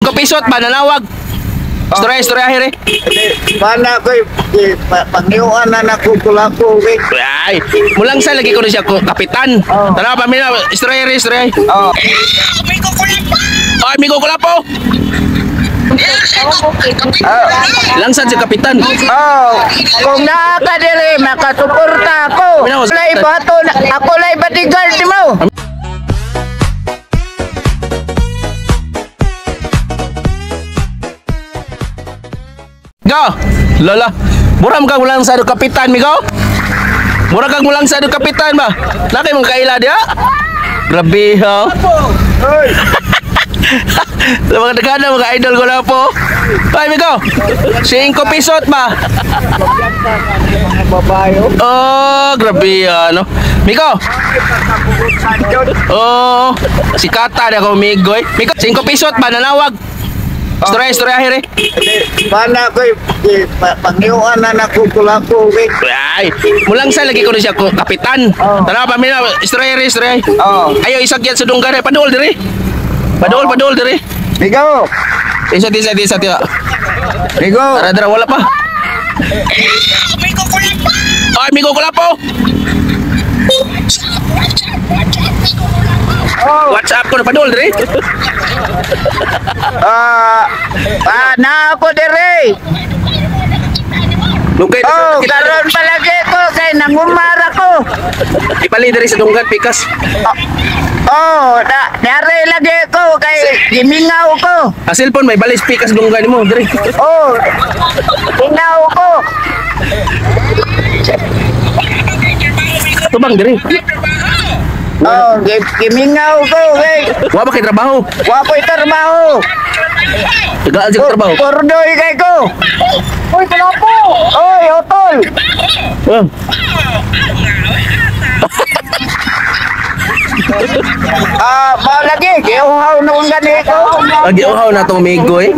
5 pisot ba nanawag? Istorya here. Mana ko pangniuan na nakukulapo. Ay, mulang sa lagi ko na siya kapitan. Tara pa mina istorya. Oh. Ay, migo kulapo. Langsan si kapitan. Oh, kung nakadiri makasuporta ako. Lay bato ako lay bodyguard mo. Go! Lola, muram kang mulang sa kapitan, migo? Mura kang mulang sa kapitan ba? Laki mong kaila dia? Grabe ha? Hoy! Sa mga dagana, mga idol ko na po. Ay, migo! 5 pisot ba? Mga babayo. Oh, grabe ano. Migo! Oh, si Kata na ako, migo eh. Migo, 5 pisot ba? Nanawag? Istorya here. Mana ko pangniuan na nakukulapo. Ay, mulang sa lagi ko na siya kapitan. Tara pa mina istorya. Oh. Ayo isagyan sa dunggan eh, padol diri. Padol diri. Migo. Isa. Migo. Dara wala pa. Ay, migo ko po. Oh. WhatsApp ko na padol diri. Na ako dire. Lugay Oh, kita karon palagi ko kay nangumara ko. ipali diri sa dunggan pikas. Oh, nare lagi ko kay gimingaw ko. Sa cellphone may balis pikas dunggan mo diri. Oh, mingaw ko. Tubang diri. Oh, gimingaw ko kay Wa ba kay trabaho? wa ko'y trabaho. Tagaan sa trabaho. Pordoy kay ko. Oy, kalapo. Oy, utol. Oh. Malagi, giuhaw nung gani ko. Lagi uhaw na tong migo eh.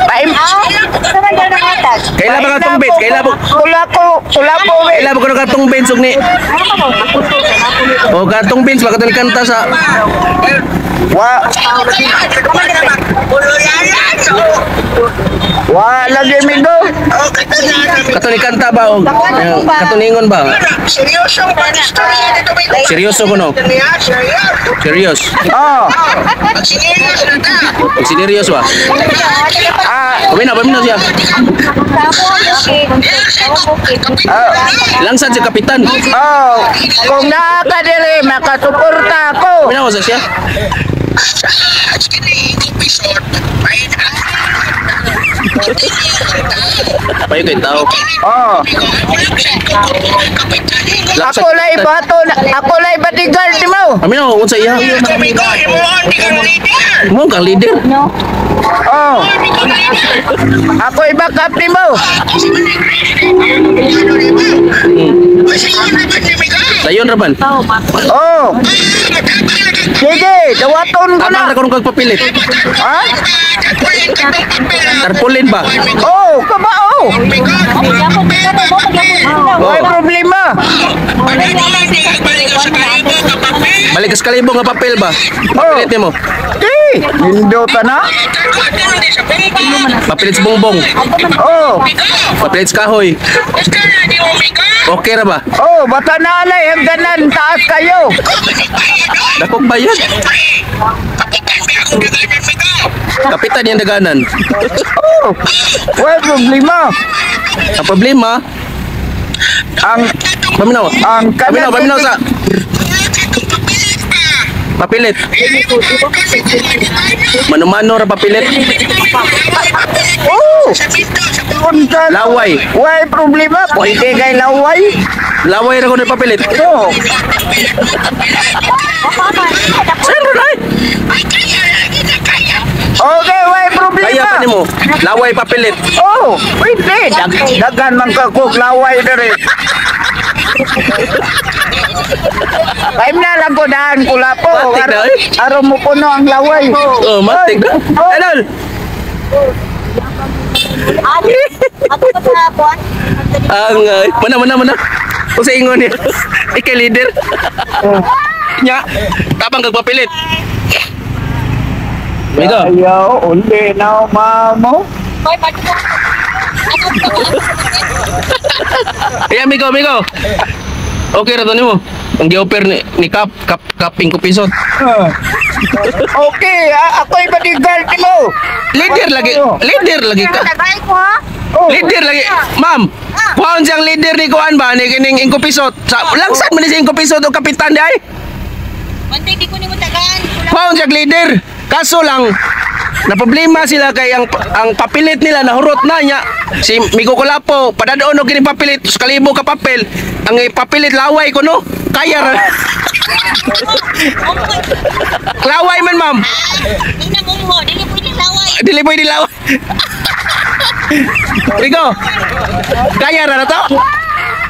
Paim. Kaila ba katong bench? Tula po. Kaila ba ko na katong bench ug ni? O katong bench ba katong kanta sa Wa lagi migo. katong kanta ba o katuningon ba? Seryoso ko no? Serious. Oh. Serious ba? Pamina siya. Langsan si kapitan. Oh, kung nakadiri makasuporta ako. Pamina sa siya. Payo kay tao. Oh. Ako lay bato, ako lay bodyguard mo. Pamina unsa iya? Mo kang leader. Oh. Ako i-backup mo. Dayon ra man. Oh. Sige, dawaton ko Ano na. na karong kagpapilit? Ha? Tarpaulin ba? Oh, kabao. May problema. Balik ka sa kalibo nga papel ba? Papilit mo. Lindo ta na. Papilit sa bongbong. Oh. Papilit sa kahoy. Okay ra ba? Oh, bata na alay, hangganan taas kayo. Dakong bayad. Kapitan yung daganan. Oh. May problema. Ang problema, paminaw sa papilit. Mano-mano ra papilit. Oh. Laway. May problema. Pwede kay laway. Laway ra ko na papilit. Oh. Saan ro nay? Okay, may problema. Kaya pa nimo. Laway papilit. Oh, pwede. Dagan man ka kog laway dere. Kaim na lang ko daan kula po. Matik na, eh. Araw mo puno ang laway. Oh, matik na. Idol. Ang mana. Kung sa ingon niya. Ikaw leader. Nya, tabang kagpapilit. Migo. Ayaw, uli na mamo. Ayan, Migo. Okay ra to nimo. Ang gi-offer ni Kaping Kupisot. Okay, ako'y bodyguard mo. Leader lagi ka. Tagay ko ha. Leader lagi. Ma'am, kuhaan siyang leader ni kuhaan ba ni kining Kupisot. Langsad man ni si Kupisot o kapitan di ay. Bantay di ko ni mo tagaan. Kuhaan siyang leader. Kaso lang na problema sila kay ang papilit nila nahurot na niya. Si Migo Kulapo, padadaon og kini papilit sa kalibo ka papel. Ang ipapilit laway ko no. Kaya ra. Laway man, ma'am. Ina mo mo, dili pwede laway. Dili laway. Migo. Kaya ra na to.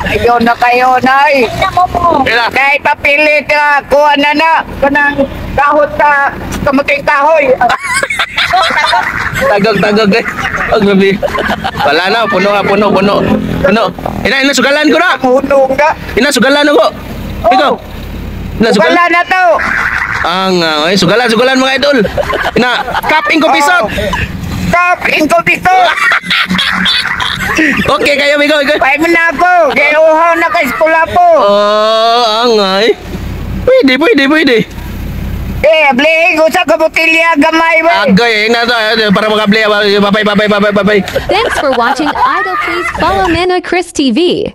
Ayaw na kayo, nay. Ina mo mo. Ila. Nay, papilit ka. Kuha na. Kanang kahot sa kamuting kahoy. Tagag eh. Ang grabe. Wala na, puno. Ina sugalan ko na. Hunong ka. Ina sugalan ako. Migo. Ina Wala sugalan. na to. Ay, sugalan mga idol. Ina, Kaping Kupisot. Stop, inkobito. Okay kayo, Migo. Pay mo na ako. Gayuhaw na kay skula po. Angay. Pwede. Ablihin ko sa kabutilya gamay ba? Agay, na to para makabli. Bye. Thanks for watching Idol. Please follow Manoy Chris TV.